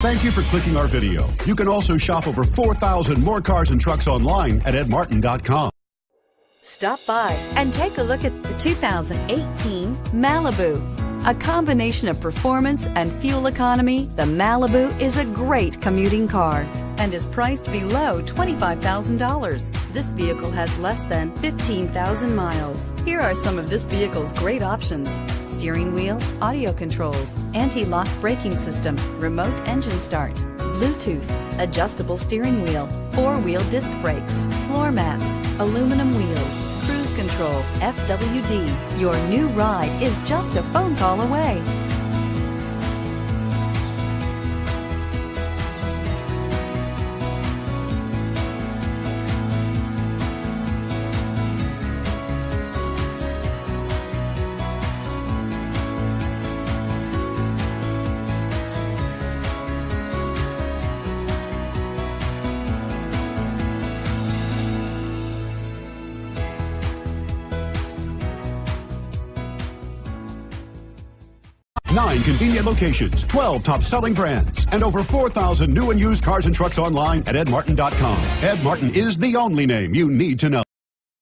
Thank you for clicking our video. You can also shop over 4,000 more cars and trucks online at edmartin.com. Stop by and take a look at the 2018 Malibu. A combination of performance and fuel economy, the Malibu is a great commuting car and is priced below $25,000. This vehicle has less than 15,000 miles. Here are some of this vehicle's great options: steering wheel audio controls, anti-lock braking system, remote engine start, Bluetooth, adjustable steering wheel, four-wheel disc brakes, floor mats, aluminum wheels, cruise control, FWD. Your new ride is just a phone call away. Nine convenient locations, 12 top-selling brands, and over 4,000 new and used cars and trucks online at edmartin.com. Ed Martin is the only name you need to know.